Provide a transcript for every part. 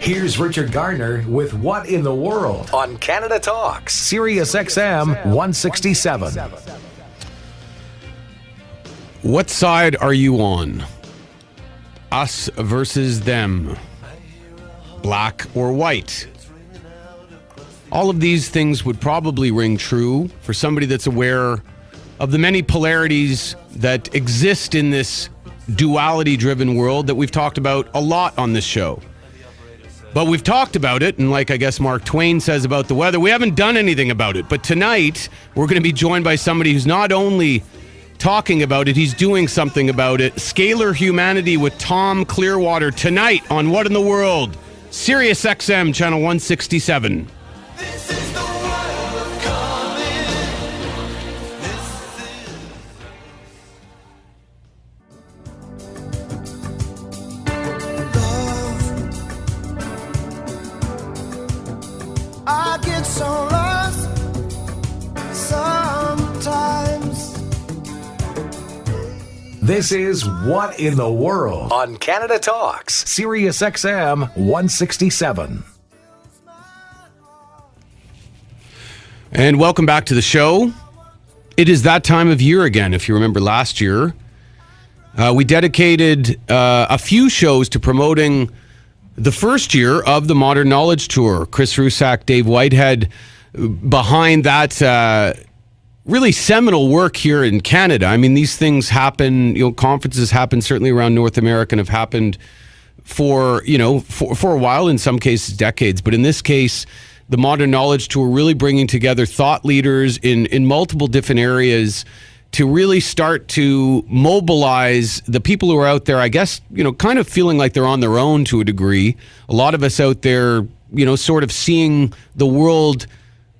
Here's Richard Gardner with What in the World on Canada Talks, SiriusXM 167. What side are you on? Us versus them. Black or white? All of these things would probably ring true for somebody that's aware of the many polarities that exist in this duality-driven world that we've talked about a lot on this show. But we've talked about it, and like I guess Mark Twain says about the weather, we haven't done anything about it. But tonight, we're going to be joined by somebody who's not only talking about it, he's doing something about it. Scalar Humanity with Tom Clearwater tonight on What in the World? SiriusXM, channel 167. This is the world coming. I get so lost sometimes. This is What in the World on Canada Talks, SiriusXM 167. And welcome back to the show. It is that time of year again. If you remember last year, we dedicated a few shows to promoting the first year of the Modern Knowledge Tour. Chris Rusak, Dave Whitehead, behind that really seminal work here in Canada. I mean, these things happen, conferences happen certainly around North America and have happened for a while, in some cases decades. But in this case, the Modern Knowledge Tour really bringing together thought leaders in multiple different areas to really start to mobilize the people who are out there, I guess, kind of feeling like they're on their own to a degree. A lot of us out there, sort of seeing the world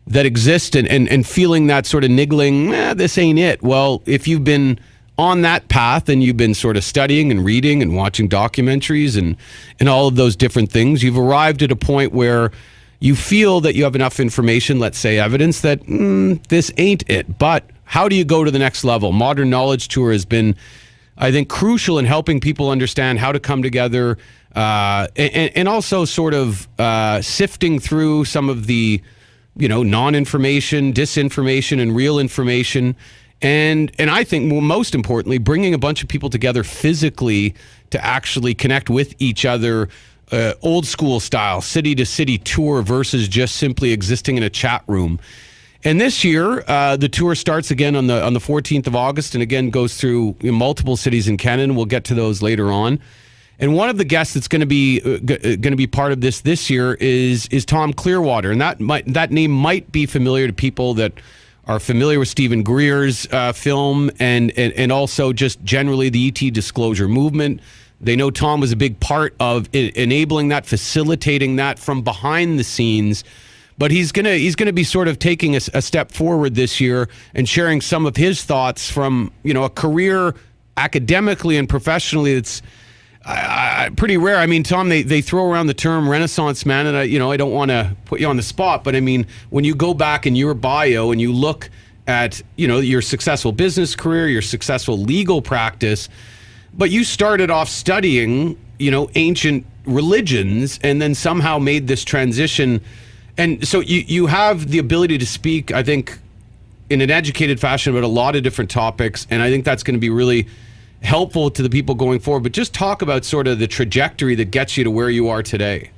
that exists and feeling that sort of niggling, this ain't it. Well, if you've been on that path and you've been sort of studying and reading and watching documentaries and all of those different things, you've arrived at a point where you feel that you have enough information, let's say evidence, that this ain't it. But how do you go to the next level? Modern Knowledge Tour has been, I think, crucial in helping people understand how to come together and also sort of sifting through some of the non-information, disinformation, and real information. And I think most importantly, bringing a bunch of people together physically to actually connect with each other, old school style, city to city tour versus just simply existing in a chat room. And this year, the tour starts again on the 14th of August and again goes through multiple cities in Canada. And we'll get to those later on. And one of the guests that's going to be part of this year is Tom Clearwater, and that name might be familiar to people that are familiar with Stephen Greer's film and also just generally the ET disclosure movement. They know Tom was a big part of enabling that, facilitating that from behind the scenes. But he's gonna be sort of taking a step forward this year and sharing some of his thoughts from a career academically and professionally that's pretty rare. I mean, Tom, they throw around the term Renaissance man, and I don't want to put you on the spot, but I mean, when you go back in your bio and you look at your successful business career, your successful legal practice, but you started off studying ancient religions and then somehow made this transition. And so you have the ability to speak, I think, in an educated fashion about a lot of different topics. And I think that's going to be really helpful to the people going forward. But just talk about sort of the trajectory that gets you to where you are today.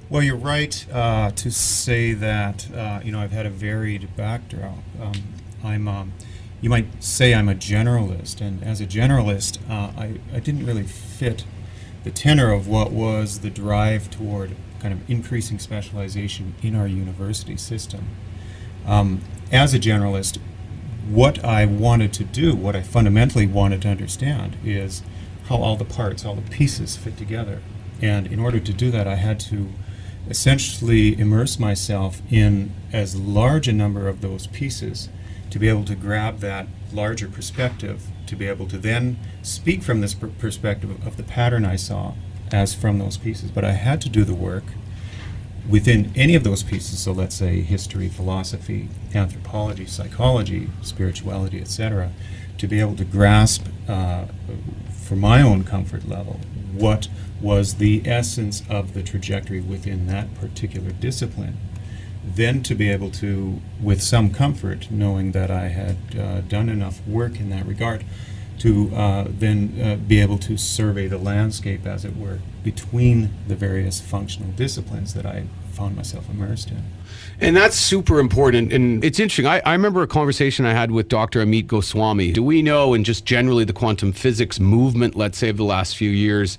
Well, you're right to say that, I've had a varied backdrop. You might say I'm a generalist. And as a generalist, I didn't really fit the tenor of what was the drive toward kind of increasing specialization in our university system. As a generalist, what I wanted to do, what I fundamentally wanted to understand is how all the parts, all the pieces fit together. And in order to do that, I had to essentially immerse myself in as large a number of those pieces to be able to grab that larger perspective, to be able to then speak from this perspective of the pattern I saw as from those pieces. But I had to do the work within any of those pieces, so let's say history, philosophy, anthropology, psychology, spirituality, etc., to be able to grasp, for my own comfort level, what was the essence of the trajectory within that particular discipline. Then to be able to, with some comfort, knowing that I had done enough work in that regard, to then be able to survey the landscape, as it were, between the various functional disciplines that I found myself immersed in. And that's super important. And it's interesting. I remember a conversation I had with Dr. Amit Goswami. Do we know, and just generally the quantum physics movement, let's say, of the last few years,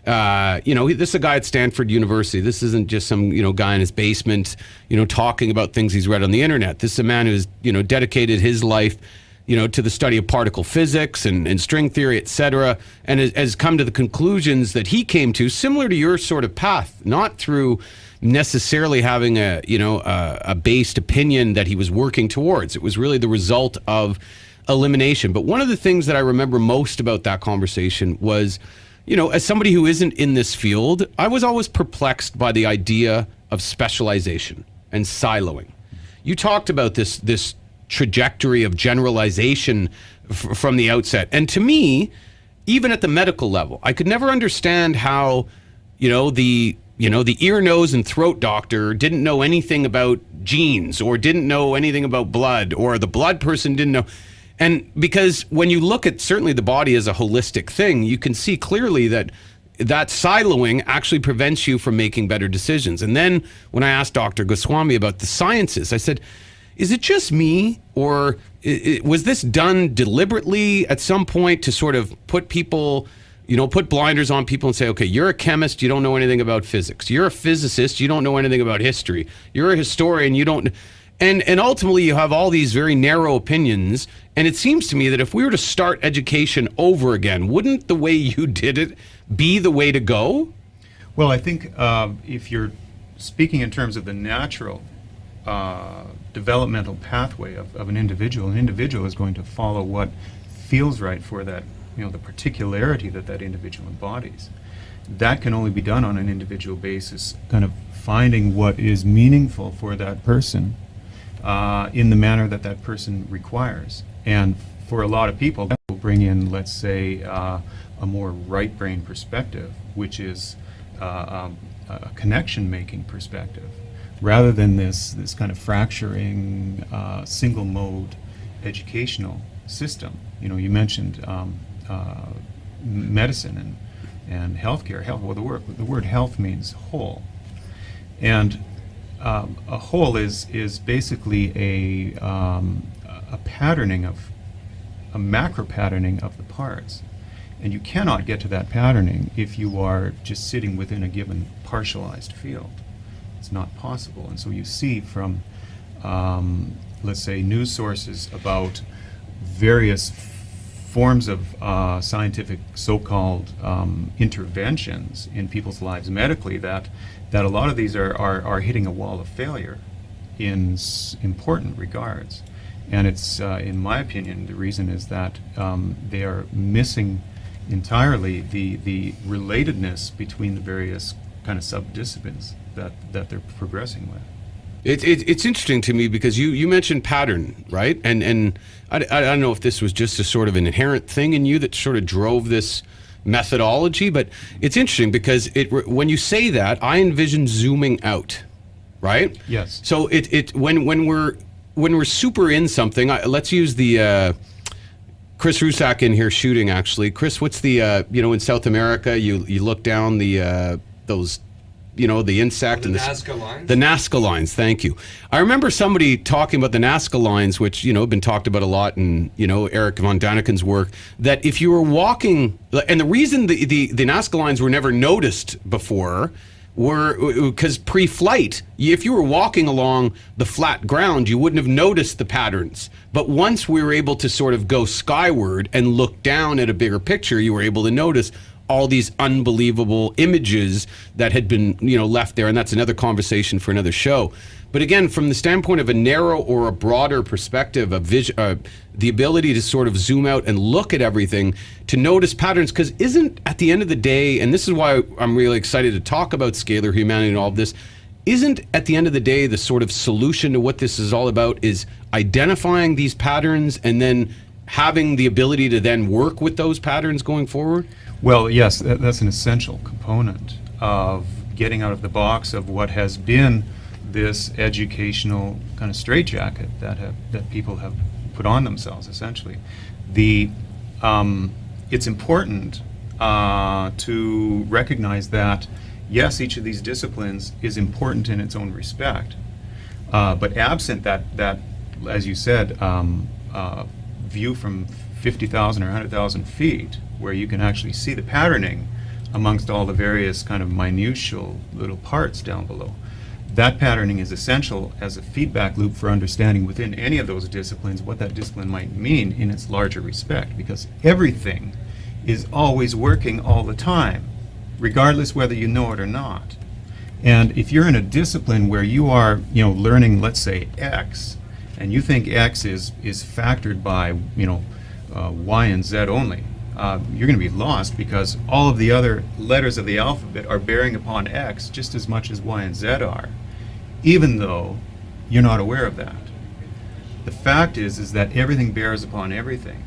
this is a guy at Stanford University. This isn't just some, guy in his basement, talking about things he's read on the internet. This is a man who's, dedicated his life, to the study of particle physics and string theory, et cetera, and has come to the conclusions that he came to, similar to your sort of path, not through necessarily having a based opinion that he was working towards. It was really the result of elimination. But one of the things that I remember most about that conversation was, as somebody who isn't in this field, I was always perplexed by the idea of specialization and siloing. You talked about this trajectory of generalization from the outset. And to me, even at the medical level, I could never understand how, the ear, nose, and throat doctor didn't know anything about genes, or didn't know anything about blood, or the blood person didn't know. And because when you look at certainly the body as a holistic thing, you can see clearly that siloing actually prevents you from making better decisions. And then when I asked Dr. Goswami about the sciences, I said, is it just me, or was this done deliberately at some point to sort of put people, put blinders on people and say, okay, you're a chemist, you don't know anything about physics. You're a physicist, you don't know anything about history. You're a historian, you don't. And ultimately, you have all these very narrow opinions. And it seems to me that if we were to start education over again, wouldn't the way you did it be the way to go? Well, I think if you're speaking in terms of the natural developmental pathway of an individual is going to follow what feels right for that, the particularity that individual embodies. That can only be done on an individual basis, kind of finding what is meaningful for that person in the manner that person requires. And for a lot of people, that will bring in, let's say, a more right brain perspective, which is a connection-making perspective, rather than this kind of fracturing, single-mode educational system. You mentioned medicine and healthcare. Well, the word health means whole, and a whole is basically a patterning of a macro patterning of the parts, and you cannot get to that patterning if you are just sitting within a given partialized field. It's not possible. And so you see from, let's say, news sources about various forms of scientific so-called interventions in people's lives medically, that a lot of these are hitting a wall of failure in important regards. And it's, in my opinion, the reason is that they are missing entirely the relatedness between the various kind of sub-disciplines that they're progressing with. It's interesting to me because you mentioned pattern, right? And I don't know if this was just a sort of an inherent thing in you that sort of drove this methodology, but it's interesting because when you say that, I envision zooming out, right? Yes. So when we're super in something, let's use the Chris Rusak in here shooting. Actually, Chris, what's the in South America, you look down those. The insect the and Nazca lines? The Nazca lines, thank you. I remember somebody talking about the Nazca lines, which, have been talked about a lot in, Eric von Daniken's work, that if you were walking, and the reason the Nazca lines were never noticed before were because pre-flight, if you were walking along the flat ground, you wouldn't have noticed the patterns. But once we were able to sort of go skyward and look down at a bigger picture, you were able to notice all these unbelievable images that had been, left there. And that's another conversation for another show. But again, from the standpoint of a narrow or a broader perspective, the ability to sort of zoom out and look at everything, to notice patterns, because isn't, at the end of the day, and this is why I'm really excited to talk about scalar humanity and all of this, isn't at the end of the day the sort of solution to what this is all about is identifying these patterns and then having the ability to then work with those patterns going forward? Well, yes, that's an essential component of getting out of the box of what has been this educational kind of straitjacket that people have put on themselves, essentially. It's important to recognize that, yes, each of these disciplines is important in its own respect, but absent that, as you said, view from 50,000 or 100,000 feet, where you can actually see the patterning amongst all the various kind of minutial little parts down below. That patterning is essential as a feedback loop for understanding within any of those disciplines what that discipline might mean in its larger respect, because everything is always working all the time, regardless whether you know it or not. And if you're in a discipline where you are, learning, let's say, X, and you think X is factored by, Y and Z only, you're going to be lost, because all of the other letters of the alphabet are bearing upon X just as much as Y and Z are, even though you're not aware of that. The fact is that everything bears upon everything.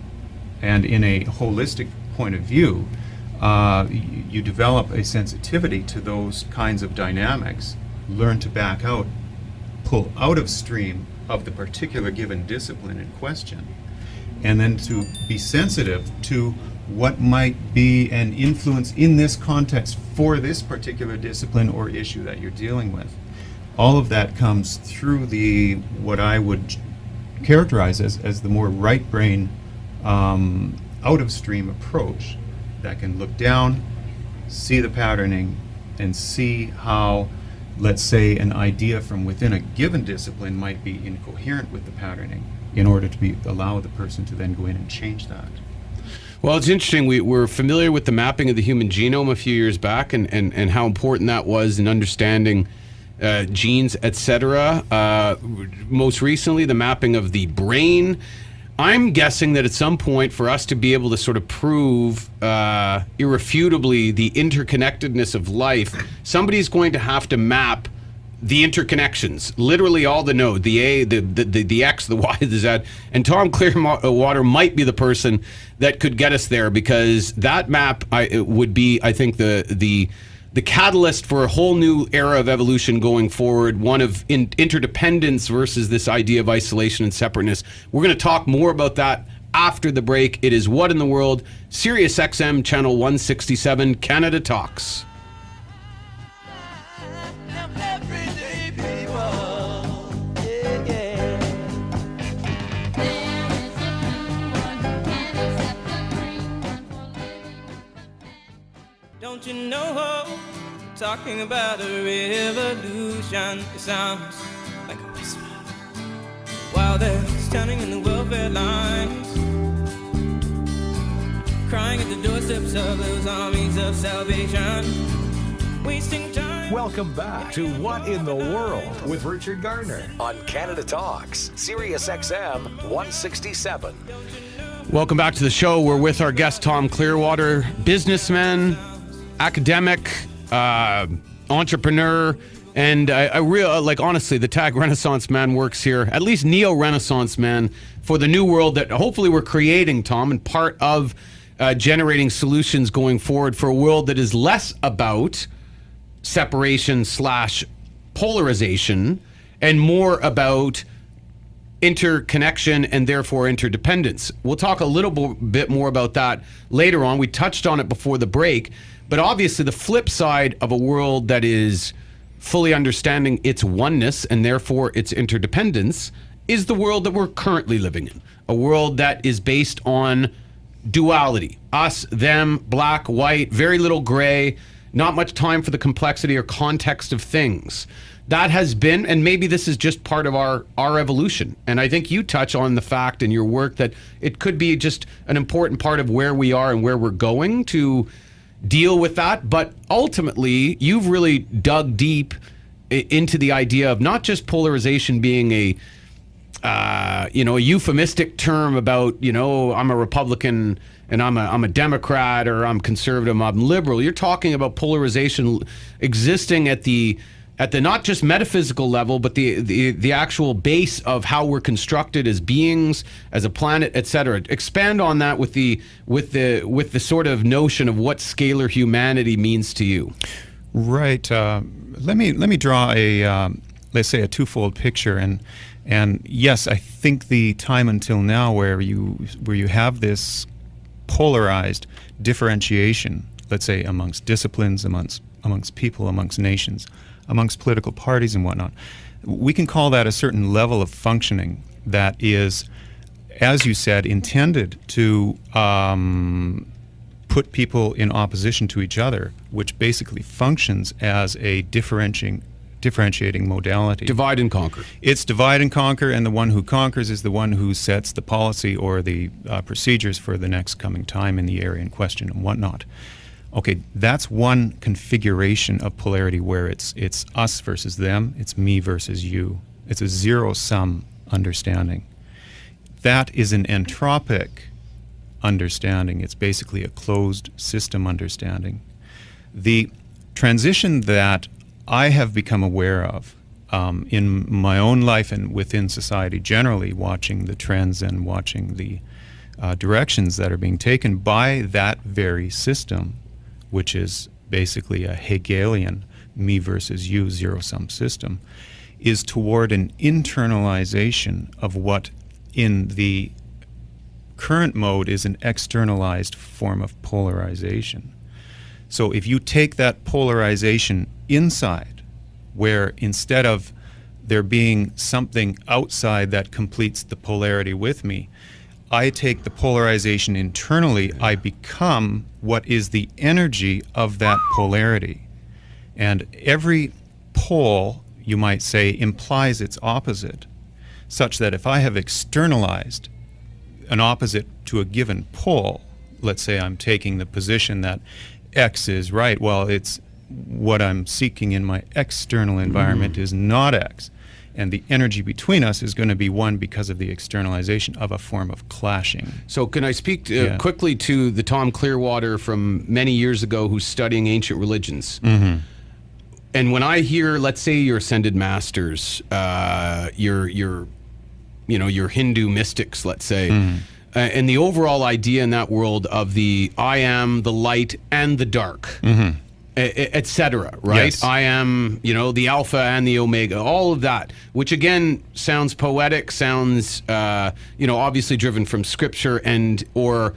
And in a holistic point of view, you develop a sensitivity to those kinds of dynamics, learn to back out, pull out of stream of the particular given discipline in question, and then to be sensitive to what might be an influence in this context for this particular discipline or issue that you're dealing with. All of that comes through what I would characterize as the more right brain, out of stream approach that can look down, see the patterning, and see how, let's say, an idea from within a given discipline might be incoherent with the patterning, in order to allow the person to then go in and change that. Well, it's interesting. We were familiar with the mapping of the human genome a few years back, and how important that was in understanding genes, etc. Most recently, the mapping of the brain. I'm guessing that at some point, for us to be able to sort of prove irrefutably the interconnectedness of life, somebody's going to have to map the interconnections, literally all the nodes, the A, the X, the Y, the Z, and Tom Clearwater might be the person that could get us there, because that map would be, I think, the catalyst for a whole new era of evolution going forward, one of interdependence versus this idea of isolation and separateness. We're going to talk more about that after the break. It is What in the World, SiriusXM Channel 167, Canada Talks. Everyday people, yeah. Don't you know, talking about a revolution, it sounds like a whisper, while they're standing in the welfare lines, crying at the doorsteps of those armies of salvation, wasting time. Welcome back to What in the World with Richard Gardner on Canada Talks, SiriusXM 167. Welcome back to the show. We're with our guest, Tom Clearwater, businessman, academic, entrepreneur, and I really, honestly, the tag Renaissance man works here, at least neo-Renaissance man, for the new world that hopefully we're creating, Tom, and part of generating solutions going forward for a world that is less about separation / polarization and more about interconnection and therefore interdependence. We'll talk a little bit more about that later on. We touched on it before the break, but obviously the flip side of a world that is fully understanding its oneness and therefore its interdependence is the world that we're currently living in. A world that is based on duality. Us, them, black, white, very little gray, not much time for the complexity or context of things. That has been, and maybe this is just part of our evolution. And I think you touch on the fact in your work that it could be just an important part of where we are and where we're going to deal with that. But ultimately, you've really dug deep into the idea of not just polarization being a euphemistic term about, I'm a Republican and I'm a Democrat, or I'm conservative, I'm liberal. You're talking about polarization existing at the at the not just metaphysical level, but the actual base of how we're constructed as beings, as a planet, etc. Expand on that with the sort of notion of what scalar humanity means to you. Right. Let me draw a let's say a twofold picture, and yes, I think the time until now where you have this polarized differentiation, let's say amongst disciplines, amongst people, amongst nations, amongst political parties and whatnot, we can call that a certain level of functioning that is, as you said, intended to put people in opposition to each other, which basically functions as a differentiating modality. Divide and conquer. It's divide and conquer, and the one who conquers is the one who sets the policy or the procedures for the next coming time in the area in question and whatnot. Okay, that's one configuration of polarity where it's us versus them, it's me versus you. It's a zero-sum understanding. That is an entropic understanding. It's basically a closed system understanding. The transition that I have become aware of in my own life and within society generally, watching the trends and watching the directions that are being taken by that very system, which is basically a Hegelian me versus you zero-sum system, is toward an internalization of what in the current mode is an externalized form of polarization. So if you take that polarization inside, where instead of there being something outside that completes the polarity with me, I take the polarization internally, I become what is the energy of that polarity. And every pole, you might say, implies its opposite, such that if I have externalized an opposite to a given pole, let's say I'm taking the position that X is right, well, it's what I'm seeking in my external environment is not X. And the energy between us is going to be one because of the externalization of a form of clashing. So can I speak quickly to the Tom Clearwater from many years ago who's studying ancient religions? Mm-hmm. And when I hear, let's say, your ascended masters, your Hindu mystics, let's say, and the overall idea in that world of the I am, the light, and the dark, etc., right? Yes. I am, the alpha and the omega, all of that, which again sounds poetic, sounds, obviously driven from scripture or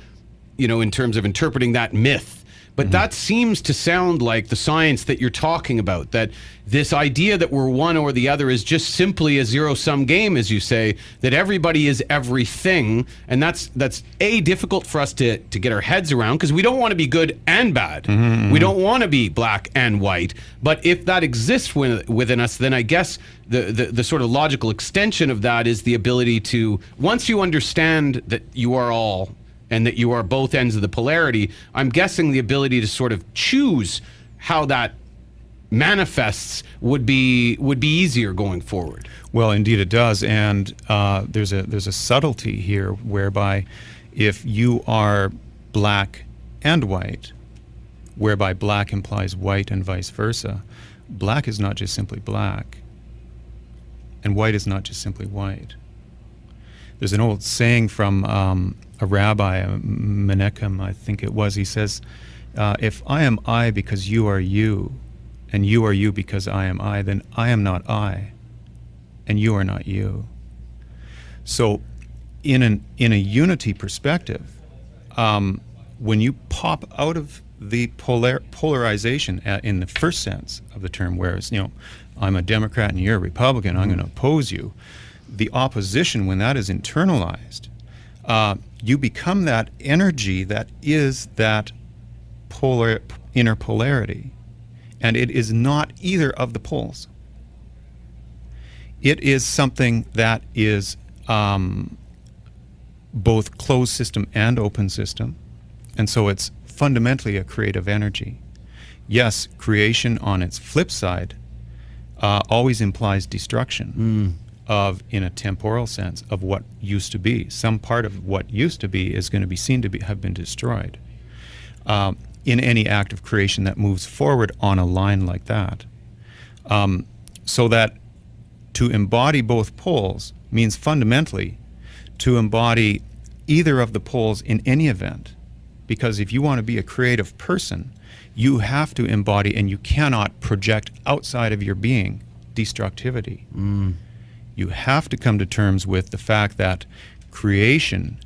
in terms of interpreting that myth. But that seems to sound like the science that you're talking about, that this idea that we're one or the other is just simply a zero-sum game, as you say, that everybody is everything. And that's difficult for us to get our heads around, because we don't want to be good and bad. We don't want to be black and white. But if that exists within us, then I guess the sort of logical extension of that is the ability to, once you understand that you are all and that you are both ends of the polarity, I'm guessing the ability to sort of choose how that manifests would be easier going forward. Well, indeed it does, and there's a subtlety here whereby if you are black and white, whereby black implies white and vice versa, black is not just simply black, and white is not just simply white. There's an old saying from a rabbi, Menachem, I think it was. He says, if I am I because you are you, and you are you because I am I, then I am not I, and you are not you. So in a unity perspective, when you pop out of the polarization in the first sense of the term, whereas, I'm a Democrat and you're a Republican, I'm going to oppose you, the opposition, when that is internalized, you become that energy that is that inner polarity. And it is not either of the poles. It is something that is both closed system and open system. And so it's fundamentally a creative energy. Yes, creation on its flip side always implies destruction. In a temporal sense, of what used to be. Some part of what used to be is going to be seen to have been destroyed in any act of creation that moves forward on a line like that. So that to embody both poles means fundamentally to embody either of the poles in any event. Because if you want to be a creative person, you have to embody, and you cannot project outside of your being destructivity. You have to come to terms with the fact that creation,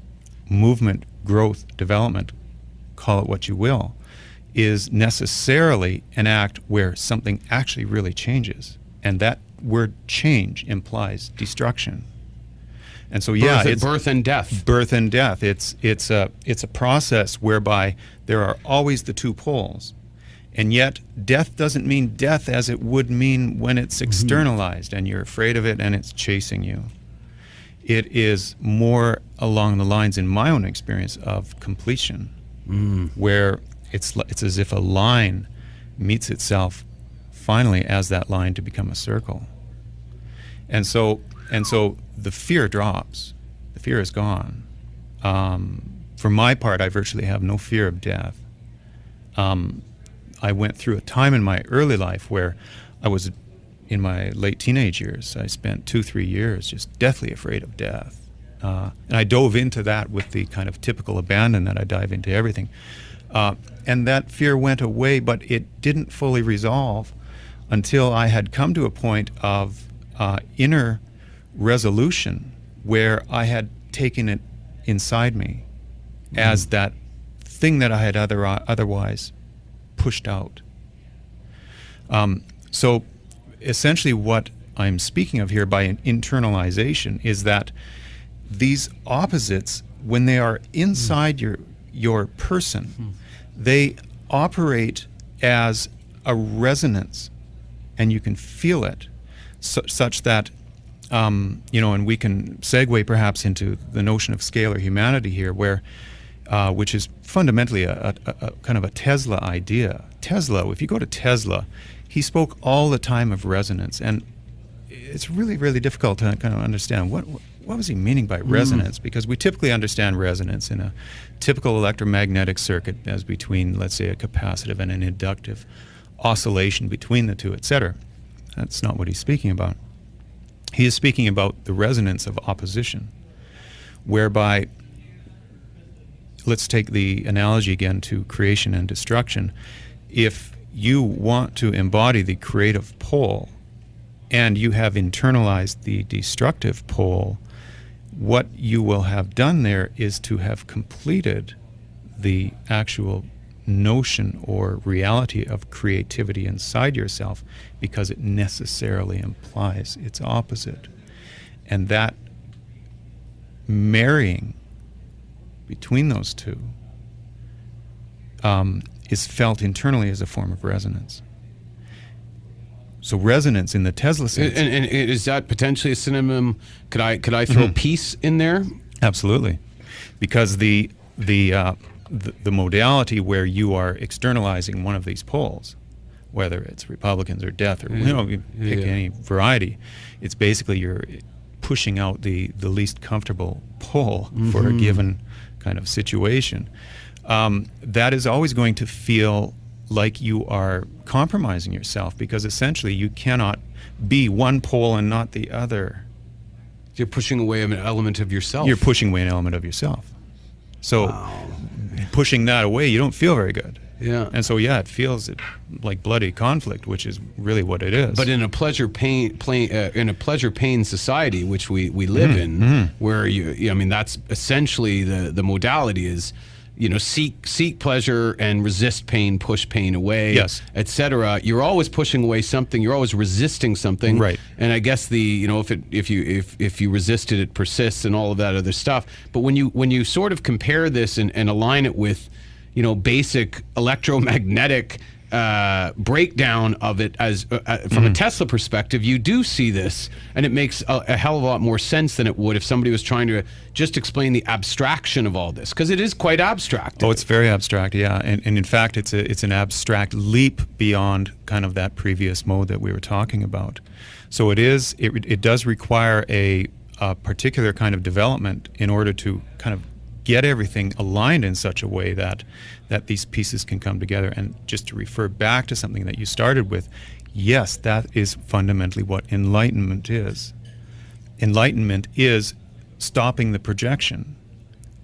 movement, growth, development, call it what you will, is necessarily an act where something actually really changes. And that word change implies destruction. And so, yeah, it's birth and death. Birth and death. It's a process whereby there are always the two poles. And yet, death doesn't mean death as it would mean when it's externalized and you're afraid of it and it's chasing you. It is more along the lines, in my own experience, of completion, where it's as if a line meets itself finally as that line to become a circle. And so the fear drops. The fear is gone. For my part, I virtually have no fear of death. I went through a time in my early life where I was in my late teenage years. I spent 2-3 years just deathly afraid of death. And I dove into that with the kind of typical abandon that I dive into everything. And that fear went away, but it didn't fully resolve until I had come to a point of inner resolution where I had taken it inside me as that thing that I had otherwise pushed out. So essentially what I'm speaking of here by an internalization is that these opposites, when they are inside your person, they operate as a resonance, and you can feel it, such that, and we can segue perhaps into the notion of scalar humanity here, where, which is fundamentally a kind of a Tesla idea. Tesla, if you go to Tesla, he spoke all the time of resonance, and it's really, really difficult to kind of understand what was he meaning by resonance, because we typically understand resonance in a typical electromagnetic circuit as between, let's say, a capacitive and an inductive oscillation between the two, etc. That's not what he's speaking about. He is speaking about the resonance of opposition, whereby, let's take the analogy again to creation and destruction. If you want to embody the creative pole and you have internalized the destructive pole, what you will have done there is to have completed the actual notion or reality of creativity inside yourself, because it necessarily implies its opposite. And that marrying between those two is felt internally as a form of resonance. So resonance in the Tesla sense. And is that potentially a synonym? Could I throw peace in there? Absolutely, because the modality where you are externalizing one of these poles, whether it's Republicans or death or you pick any variety, it's basically you're pushing out the least comfortable pole for a given kind of situation. That is always going to feel like you are compromising yourself, because essentially you cannot be one pole and not the other. You're pushing away an element of yourself. You're pushing away an element of yourself. So pushing that away, you don't feel very good. Yeah. And so, it feels like bloody conflict, which is really what it is. But in a pleasure pain society, which we live in, where that's essentially the modality is, seek pleasure and resist pain, push pain away, yes, etc. You're always pushing away something. You're always resisting something, right? And I guess if you resist it, it persists, and all of that other stuff. But when you sort of compare this and align it with, basic electromagnetic breakdown of it as from a Tesla perspective, you do see this, and it makes a hell of a lot more sense than it would if somebody was trying to just explain the abstraction of all this, because it is quite abstract. Oh, it's very abstract, yeah, and in fact, it's an abstract leap beyond kind of that previous mode that we were talking about. So it does require a particular kind of development in order to kind of get everything aligned in such a way that these pieces can come together. And just to refer back to something that you started with, yes, that is fundamentally what enlightenment is. Enlightenment is stopping the projection,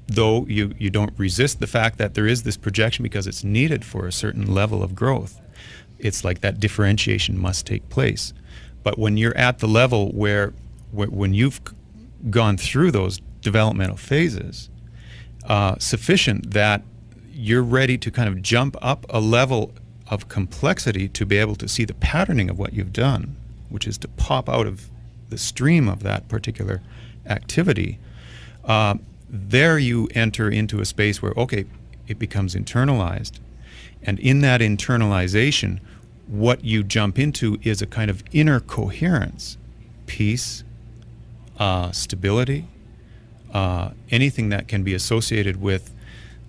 though you don't resist the fact that there is this projection because it's needed for a certain level of growth. It's like that differentiation must take place. But when you're at the level where when you've gone through those developmental phases, sufficient that you're ready to kind of jump up a level of complexity to be able to see the patterning of what you've done, which is to pop out of the stream of that particular activity, there you enter into a space where, okay, it becomes internalized. And in that internalization, what you jump into is a kind of inner coherence, peace, stability, anything that can be associated with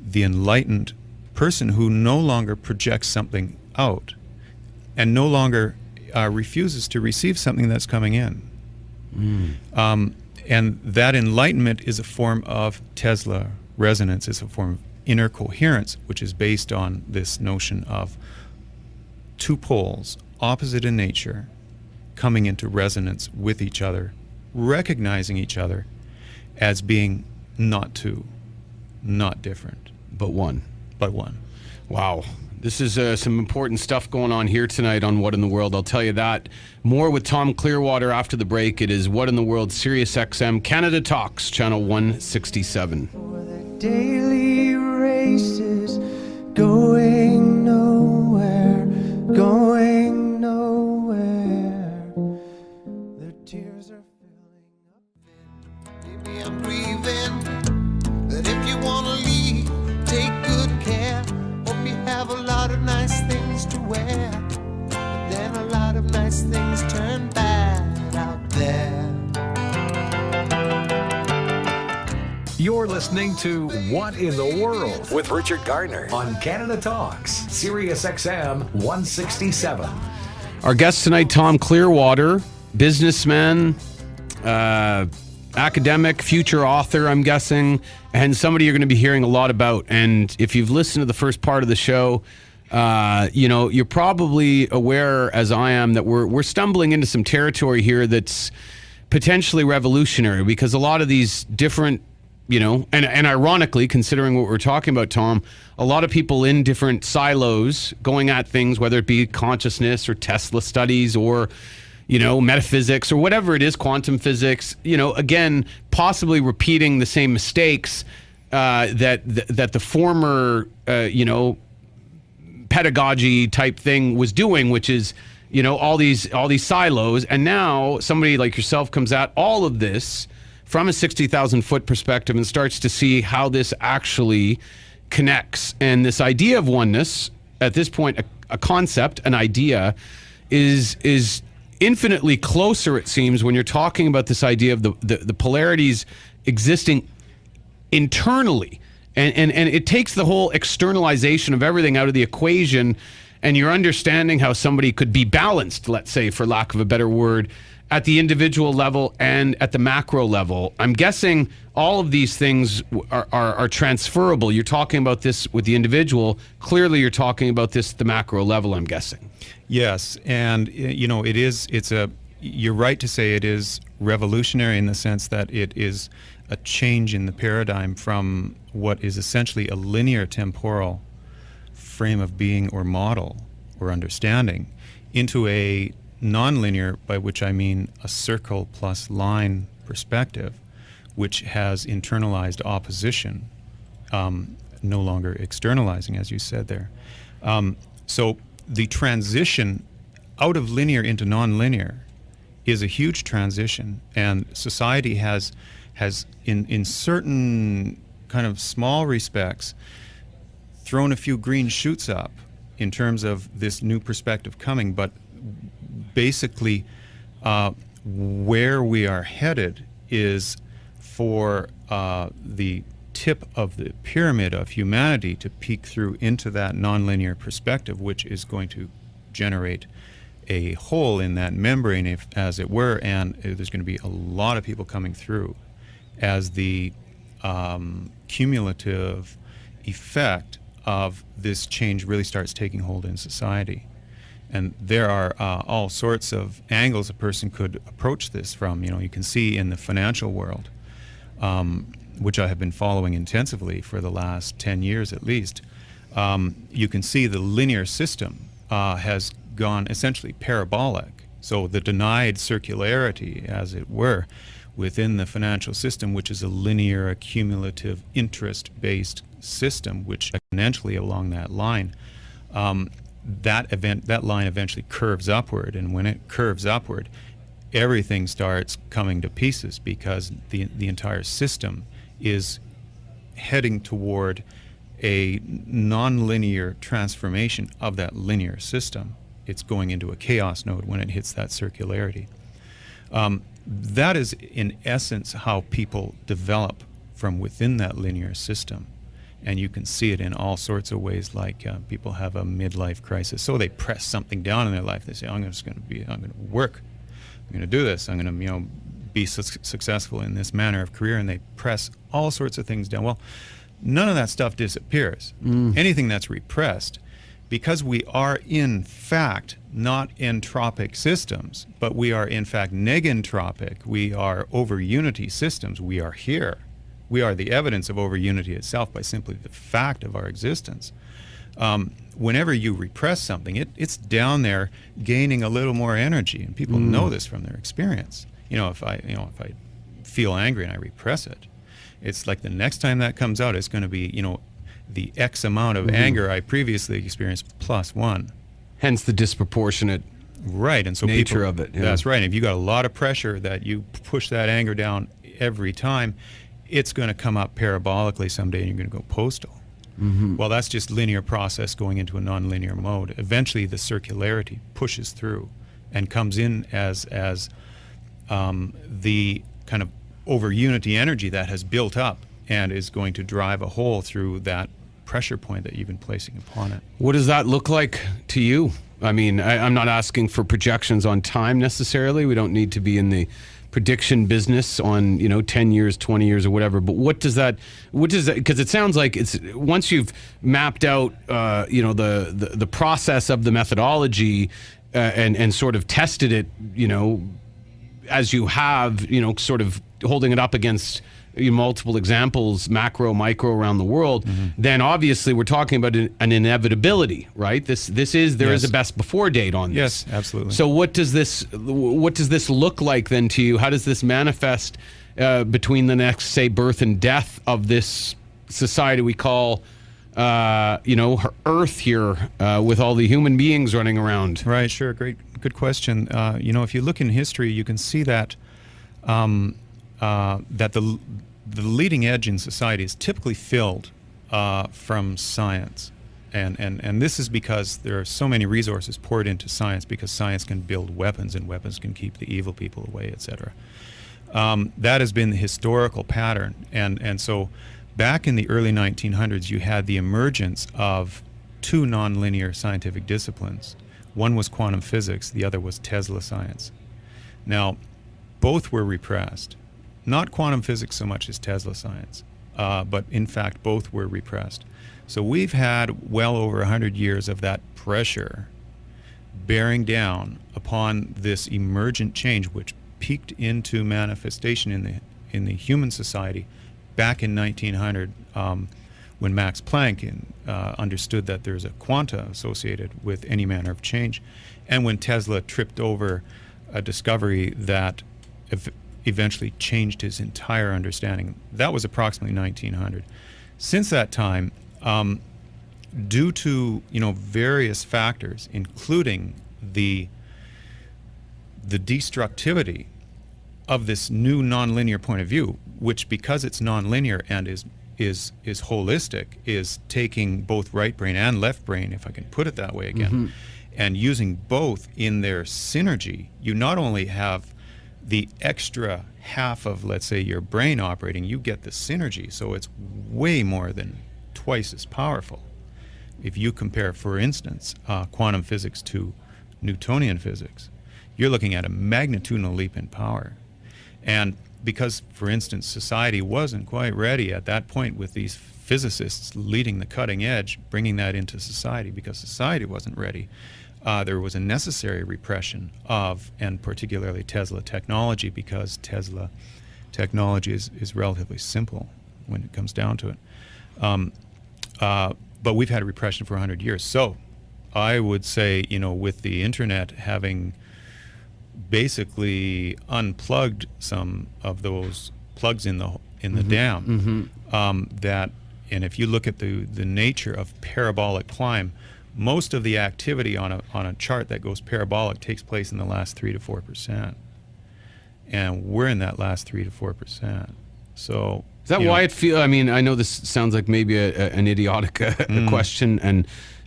the enlightened person who no longer projects something out and no longer refuses to receive something that's coming in. And that enlightenment is a form of Tesla resonance, is a form of inner coherence, which is based on this notion of two poles, opposite in nature, coming into resonance with each other, recognizing each other as being not two, not different. But one. But one. Wow. This is some important stuff going on here tonight on What in the World. I'll tell you that. More with Tom Clearwater after the break. It is What in the World, SiriusXM, Canada Talks, channel 167. For the daily races, going nowhere, going nowhere. Their tears are filling up. Maybe I'm grieving, but if you want to leave, take good care. Hope you have a lot of nice things to wear, but then a lot of nice things turn bad out there. You're listening to What in the World with Richard Gardner on Canada Talks, SiriusXM 167. Our guest tonight, Tom Clearwater, businessman, academic, future author, I'm guessing, and somebody you're going to be hearing a lot about. And if you've listened to the first part of the show, you're probably aware, as I am, that we're stumbling into some territory here that's potentially revolutionary, because a lot of these different, and ironically, considering what we're talking about, Tom, a lot of people in different silos going at things, whether it be consciousness or Tesla studies or metaphysics or whatever it is, quantum physics, again, possibly repeating the same mistakes that the former, pedagogy type thing was doing, which is, all these silos. And now somebody like yourself comes at all of this from a 60,000 foot perspective and starts to see how this actually connects. And this idea of oneness, at this point, a concept, an idea, is infinitely closer, it seems, when you're talking about this idea of the polarities existing internally. And it takes the whole externalization of everything out of the equation, and you're understanding how somebody could be balanced, let's say, for lack of a better word, at the individual level and at the macro level. I'm guessing all of these things are transferable. You're talking about this with the individual. Clearly, you're talking about this at the macro level, I'm guessing. Yes, and you're right to say it is revolutionary in the sense that it is a change in the paradigm from what is essentially a linear temporal frame of being or model or understanding into a nonlinear, by which I mean a circle plus line perspective, which has internalized opposition, no longer externalizing, as you said there. So the transition out of linear into nonlinear is a huge transition, and society has in certain kind of small respects thrown a few green shoots up in terms of this new perspective coming, but basically where we are headed is for the tip of the pyramid of humanity to peek through into that nonlinear perspective, which is going to generate a hole in that membrane, as it were, and there's going to be a lot of people coming through as the cumulative effect of this change really starts taking hold in society. And there are all sorts of angles a person could approach this from. You can see in the financial world, which I have been following intensively for the last 10 years at least, you can see the linear system has gone essentially parabolic. So the denied circularity, as it were, within the financial system, which is a linear, accumulative, interest-based system, which exponentially along that line, that line eventually curves upward, and when it curves upward, everything starts coming to pieces because the entire system is heading toward a nonlinear transformation of that linear system. It's going into a chaos node when it hits that circularity. That is, in essence, how people develop from within that linear system. And you can see it in all sorts of ways, like people have a midlife crisis. So they press something down in their life. They say, I'm going to work. I'm going to do this. I'm going to, be successful in this manner of career. And they press all sorts of things down. Well, none of that stuff disappears. Anything that's repressed, because we are in fact not entropic systems, but we are in fact negentropic. We are over unity systems. We are here. We are the evidence of over unity itself by simply the fact of our existence. Whenever you repress something, it's down there gaining a little more energy, and people know this from their experience. If I feel angry and I repress it, it's like the next time that comes out, it's going to be, the X amount of anger I previously experienced plus one. Hence the disproportionate right, and so nature of it. Yeah. That's right. And if you got a lot of pressure that you push that anger down every time, it's going to come up parabolically someday, and you're going to go postal. Well, that's just linear process going into a nonlinear mode. Eventually, the circularity pushes through and comes in as the kind of over unity energy that has built up and is going to drive a hole through that pressure point that you've been placing upon it. What does that look like to you? I mean, I'm not asking for projections on time necessarily. We don't need to be in the prediction business on 10 years, 20 years, or whatever. But what does that? Because it sounds like it's once you've mapped out, the process of the methodology and sort of tested it, as you have, sort of holding it up against multiple examples, macro, micro, around the world, then obviously we're talking about an inevitability, right? There is a best before date on this. Yes, absolutely. So what does this look like then to you? How does this manifest between the next, say, birth and death of this society we call Earth here, with all the human beings running around? Right, sure. Good question. If you look in history, you can see that that the leading edge in society is typically filled from science. And this is because there are so many resources poured into science, because science can build weapons, and weapons can keep the evil people away, etc. That has been the historical pattern. And so back in the early 1900s, you had the emergence of two nonlinear scientific disciplines. One was quantum physics, the other was Tesla science. Now, both were repressed. Not quantum physics so much as Tesla science, but in fact both were repressed. So we've had well over 100 years of that pressure bearing down upon this emergent change, which peaked into manifestation in the human society back in 1900, when Max Planck understood that there's a quanta associated with any manner of change, and when Tesla tripped over a discovery that eventually changed his entire understanding. That was approximately 1900. Since that time, due to various factors, including the destructivity of this new nonlinear point of view, which, because it's nonlinear and is holistic, is taking both right brain and left brain, if I can put it that way again, and using both in their synergy, you not only have the extra half of, let's say, your brain operating, you get the synergy. So it's way more than twice as powerful. If you compare, for instance, quantum physics to Newtonian physics, you're looking at a magnitudinal leap in power. And because, for instance, society wasn't quite ready at that point with these physicists leading the cutting edge, bringing that into society, because society wasn't ready, there was a necessary repression of, and particularly Tesla technology, because Tesla technology is relatively simple when it comes down to it. But we've had a repression for 100 years. So I would say, with the internet having basically unplugged some of those plugs in the dam, that, and if you look at the nature of parabolic climb, most of the activity on a chart that goes parabolic takes place in the last 3 to 4%, and we're in that last 3 to 4%. So is that why it feels? I mean, I know this sounds like maybe an idiotic question and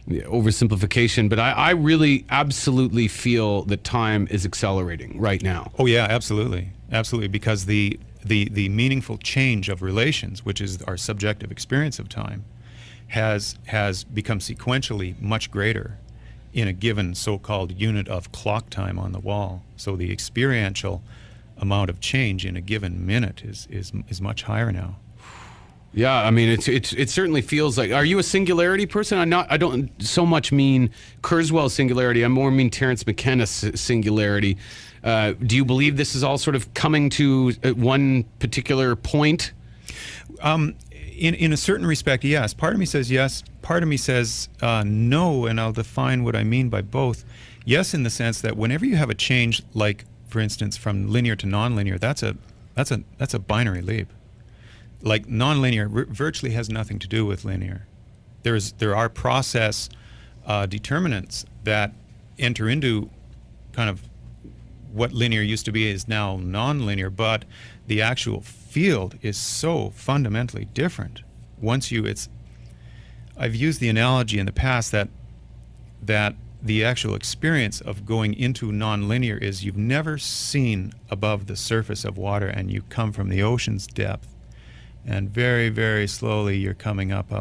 oversimplification, but I really absolutely feel that time is accelerating right now. Oh yeah, absolutely, because the meaningful change of relations, which is our subjective experience of time, has become sequentially much greater in a given so-called unit of clock time on the wall. So the experiential amount of change in a given minute is much higher now. Yeah, I mean, it certainly feels like. Are you a singularity person? I don't so much mean Kurzweil singularity. I more mean Terence McKenna's singularity. Do you believe this is all sort of coming to one particular point? In a certain respect, yes. Part of me says yes. Part of me says no, and I'll define what I mean by both. Yes, in the sense that whenever you have a change, like for instance from linear to nonlinear, that's a binary leap. Like nonlinear virtually has nothing to do with linear. There are process determinants that enter into kind of what linear used to be is now nonlinear, but the actual field is so fundamentally different. I've used the analogy in the past that the actual experience of going into nonlinear is you've never seen above the surface of water, and you come from the ocean's depth, and very, very slowly you're coming up,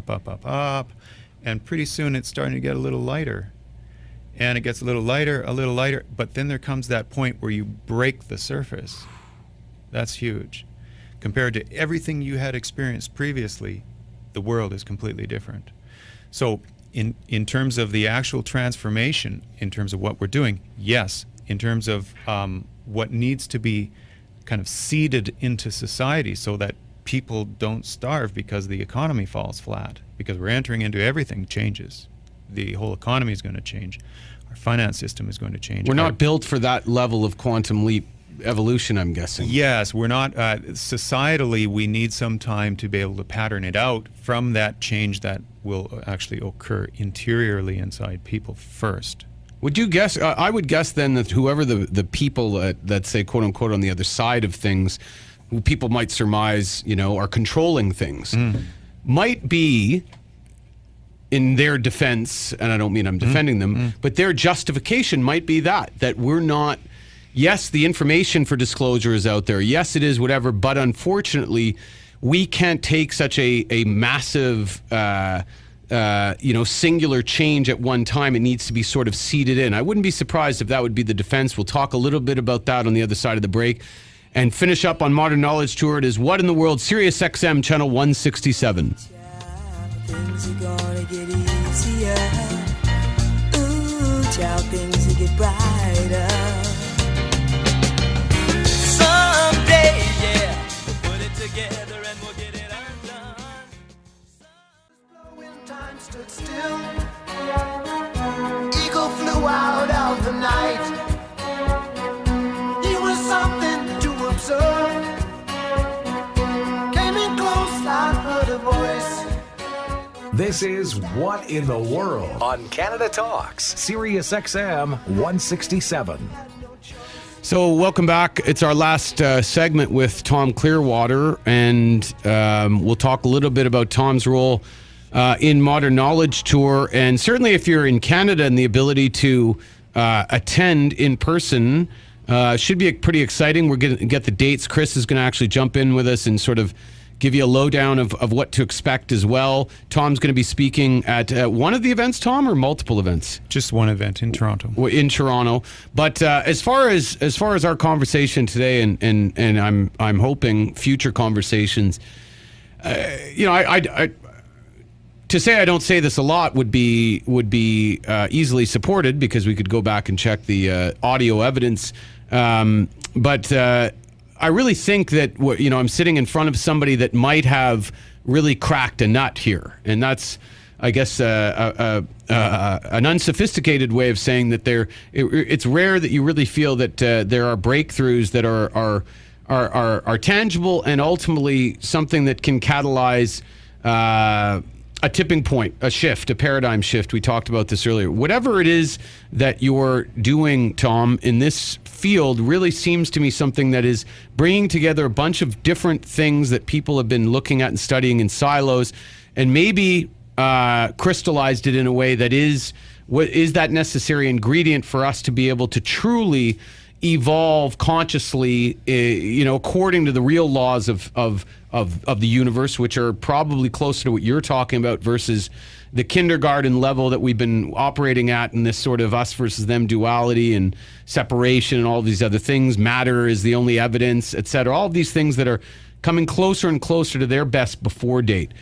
and pretty soon it's starting to get a little lighter. And it gets a little lighter, but then there comes that point where you break the surface. That's huge. Compared to everything you had experienced previously, the world is completely different. So in terms of the actual transformation, in terms of what we're doing, yes. In terms of what needs to be kind of seeded into society so that people don't starve because the economy falls flat, because we're entering into everything changes. The whole economy is going to change. Our finance system is going to change. We're not built for that level of quantum leap evolution, I'm guessing. Yes, we're not. Societally, we need some time to be able to pattern it out from that change that will actually occur interiorly inside people first. Would you guess, I would guess then that whoever the people that say, quote unquote, on the other side of things, who people might surmise, are controlling things, might be, in their defense, and I don't mean I'm defending them, but their justification might be that we're not, yes, the information for disclosure is out there, yes, it is whatever, but unfortunately, we can't take such a massive, singular change at one time. It needs to be sort of seeded in. I wouldn't be surprised if that would be the defense. We'll talk a little bit about that on the other side of the break. And finish up on Modern Knowledge Tour. It is What in the World, SiriusXM channel 167. Things are gonna get easier. Ooh, child, things will get brighter. Someday, yeah, we'll put it together and we'll get it undone. When time stood still, eagle flew out of the night. He was something to observe. Came in close, I heard a voice. This is What in the World on Canada Talks, SiriusXM 167. So welcome back. It's our last segment with Tom Clearwater, and we'll talk a little bit about Tom's role in Modern Knowledge Tour. And certainly if you're in Canada and the ability to attend in person, should be pretty exciting. We're going to get the dates. Chris is going to actually jump in with us and sort of give you a lowdown of what to expect as well. Tom's going to be speaking at one of the events, Tom, or multiple events? Just one event in Toronto. In Toronto. But as far as our conversation today, and I'm hoping future conversations, to to say I don't say this a lot would be easily supported, because we could go back and check the audio evidence. But I really think that I'm sitting in front of somebody that might have really cracked a nut here, and that's, I guess, an unsophisticated way of saying that it's rare that you really feel that there are breakthroughs that are tangible and ultimately something that can catalyze a tipping point, a shift, a paradigm shift. We talked about this earlier. Whatever it is that you're doing, Tom, in this field really seems to me something that is bringing together a bunch of different things that people have been looking at and studying in silos, and maybe crystallized it in a way that is that necessary ingredient for us to be able to truly evolve consciously, according to the real laws of the universe, which are probably closer to what you're talking about versus the kindergarten level that we've been operating at in this sort of us versus them duality and separation and all these other things. Matter is the only evidence, et cetera. All of these things that are coming closer and closer to their best before date.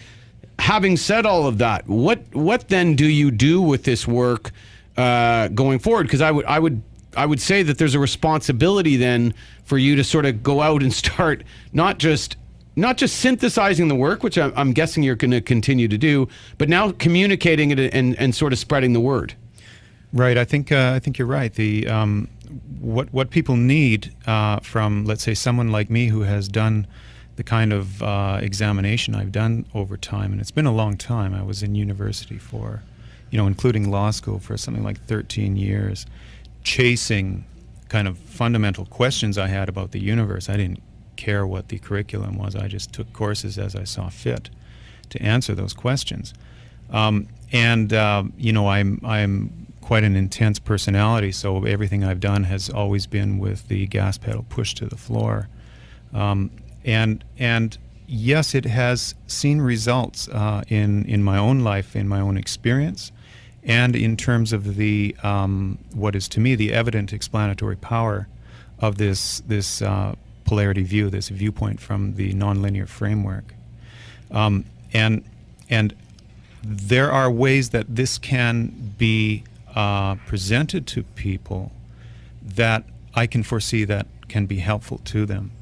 Having said all of that, what then do you do with this work going forward? Because I would say that there's a responsibility then for you to sort of go out and start not just synthesizing the work, which I'm guessing you're going to continue to do, but now communicating it and sort of spreading the word. Right. I think you're right. The what people need from, let's say, someone like me who has done the kind of examination I've done over time, and it's been a long time. I was in university for, including law school, for something like 13 years, chasing kind of fundamental questions I had about the universe. I didn't care what the curriculum was. I just took courses as I saw fit to answer those questions. I'm quite an intense personality, so everything I've done has always been with the gas pedal pushed to the floor. And yes, it has seen results in my own life, in my own experience, and in terms of the what is to me the evident explanatory power of this polarity view, this viewpoint from the nonlinear framework. And there are ways that this can be presented to people that I can foresee that can be helpful to them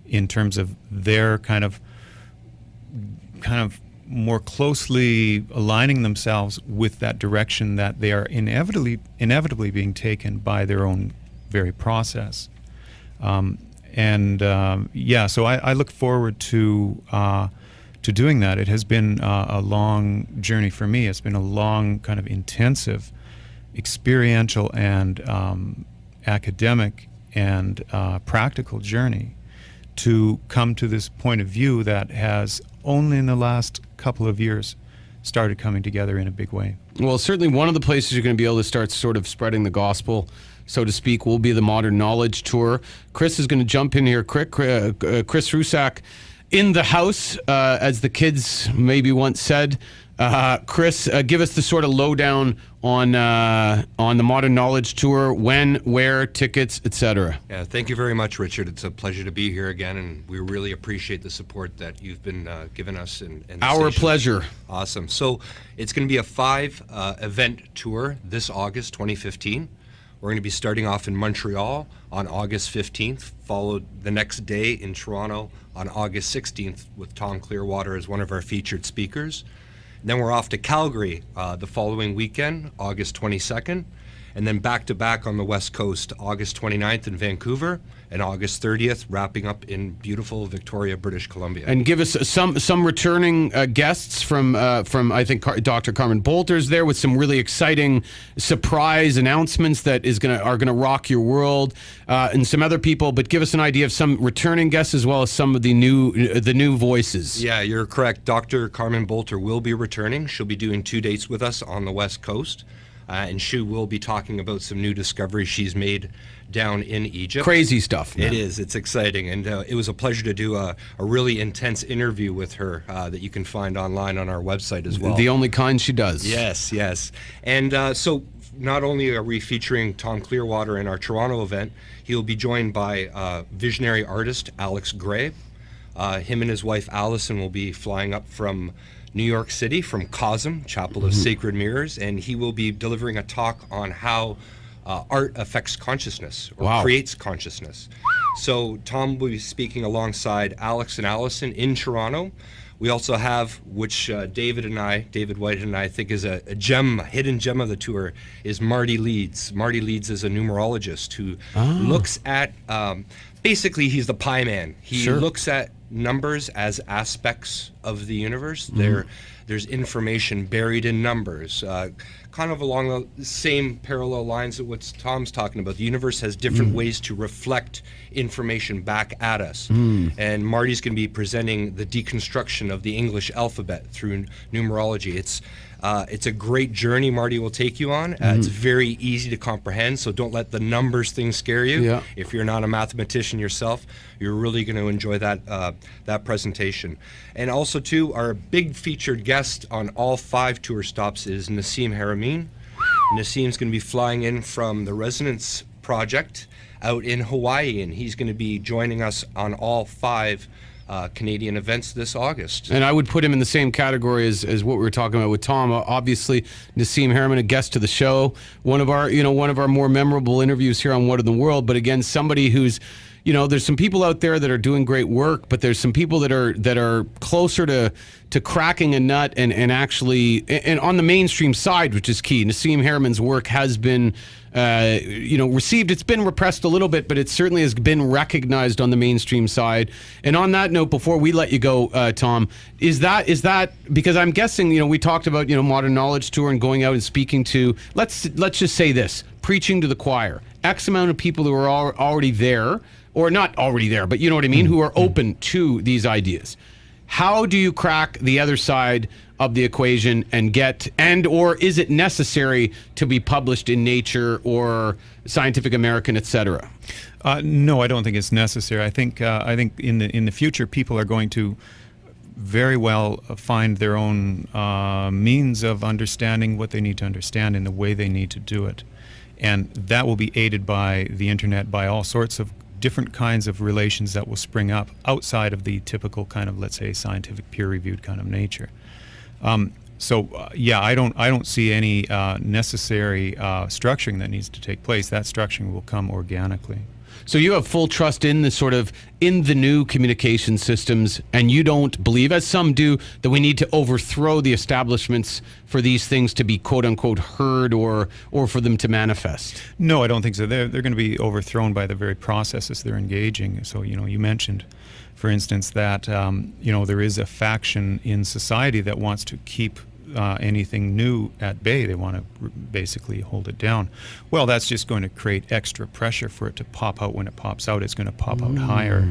in terms of their kind of more closely aligning themselves with that direction that they are inevitably being taken by their own very process. So I look forward to doing that. It has been a long journey for me. It's been a long, kind of intensive, experiential and academic and practical journey to come to this point of view that has only in the last couple of years started coming together in a big way. Well, certainly one of the places you're going to be able to start sort of spreading the gospel, so to speak, will be the Modern Knowledge Tour. Chris is going to jump in here quick. Chris Rusak in the house, as the kids maybe once said. Chris, give us the sort of lowdown on the Modern Knowledge Tour, when, where, tickets, etc. Yeah, thank you very much, Richard. It's a pleasure to be here again, and we really appreciate the support that you've been giving us. And our pleasure. Awesome. So it's going to be a 5-event tour this August 2015. We're going to be starting off in Montreal on August 15th, followed the next day in Toronto on August 16th with Tom Clearwater as one of our featured speakers. And then we're off to Calgary the following weekend, August 22nd, and then back-to-back on the West Coast, August 29th in Vancouver, and August 30th, wrapping up in beautiful Victoria, British Columbia. And give us some returning guests from I think Dr. Carmen Bolter's there with some really exciting surprise announcements that are gonna rock your world, and some other people. But give us an idea of some returning guests as well as some of the new voices. Yeah, you're correct. Dr. Carmen Bolter will be returning. She'll be doing 2 dates with us on the West Coast. And she will be talking about some new discoveries she's made down in Egypt. Crazy stuff, man. It is. It's exciting. And it was a pleasure to do a really intense interview with her that you can find online on our website as well. The only kind she does. Yes, yes. And so not only are we featuring Tom Clearwater in our Toronto event, he'll be joined by visionary artist Alex Gray. Him and his wife Allison will be flying up from New York City from COSM, Chapel of Sacred Mirrors, and he will be delivering a talk on how art affects consciousness or creates consciousness. So Tom will be speaking alongside Alex and Allison in Toronto. We also have, which David White and I think is a hidden gem of the tour, is Marty Leeds. Marty Leeds is a numerologist who looks at, basically he's the pie man. He looks at numbers as aspects of the universe. There's information buried in numbers, kind of along the same parallel lines of what Tom's talking about. The universe has different ways to reflect information back at us. And Marty's going to be presenting the deconstruction of the English alphabet through numerology. It's a great journey Marty will take you on. It's very easy to comprehend, so don't let the numbers thing scare you. Yeah. If you're not a mathematician yourself, you're really going to enjoy that presentation. And also, too, our big featured guest on all 5 tour stops is Nassim Haramein. Nassim's going to be flying in from the Resonance Project out in Hawaii, and he's going to be joining us on all 5 Canadian events this August. And I would put him in the same category as what we were talking about with Tom. Obviously, Nassim Haramein, a guest to the show, one of our more memorable interviews here on What in the World. But again, somebody who's, there's some people out there that are doing great work, but there's some people that are closer to cracking a nut and actually and on the mainstream side, which is key. Nassim Haramein's work has been received. It's been repressed a little bit, but it certainly has been recognized on the mainstream side. And on that note, before we let you go, Tom, is that because I'm guessing, we talked about, Modern Knowledge Tour and going out and speaking to, let's just say this, preaching to the choir, X amount of people who are already there, or not already there, but you know what I mean, who are open to these ideas. How do you crack the other side of the equation and or is it necessary to be published in Nature or Scientific American, etc.? No, I don't think it's necessary. I think in the future people are going to very well find their own means of understanding what they need to understand in the way they need to do it, and that will be aided by the internet, by all sorts of different kinds of relations that will spring up outside of the typical kind of, let's say, scientific peer-reviewed kind of nature. I don't see any necessary structuring that needs to take place. That structuring will come organically. So you have full trust in the new communication systems, and you don't believe, as some do, that we need to overthrow the establishments for these things to be quote unquote heard or for them to manifest? No, I don't think so. They're going to be overthrown by the very processes they're engaging. So, you mentioned, for instance, that there is a faction in society that wants to keep anything new at bay. They want to basically hold it down. Well, that's just going to create extra pressure for it to pop out. When it pops out, it's going to pop out higher.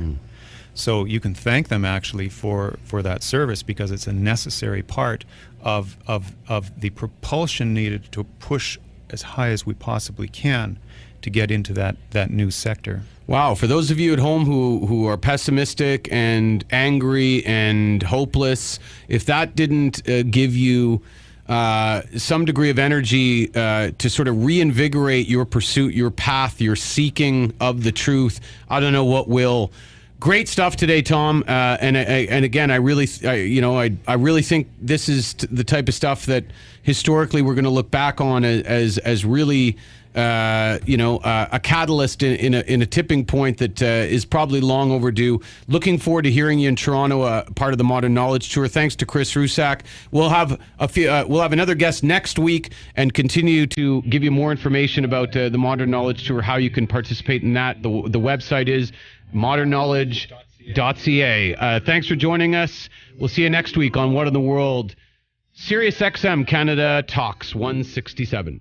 So you can thank them actually for that service, because it's a necessary part of the propulsion needed to push as high as we possibly can to get into that new sector. Wow. For those of you at home who are pessimistic and angry and hopeless, if that didn't give you some degree of energy to sort of reinvigorate your pursuit, your path, your seeking of the truth, I don't know what will. Great stuff today, Tom. And again, I really think this is the type of stuff that historically we're going to look back on as really a catalyst in a tipping point that is probably long overdue. Looking forward to hearing you in Toronto, part of the Modern Knowledge Tour. Thanks to Chris Rusak. We'll have another guest next week and continue to give you more information about the Modern Knowledge Tour, how you can participate in that. The website is modernknowledge.ca. Thanks for joining us. We'll see you next week on What in the World. SiriusXM Canada Talks 167.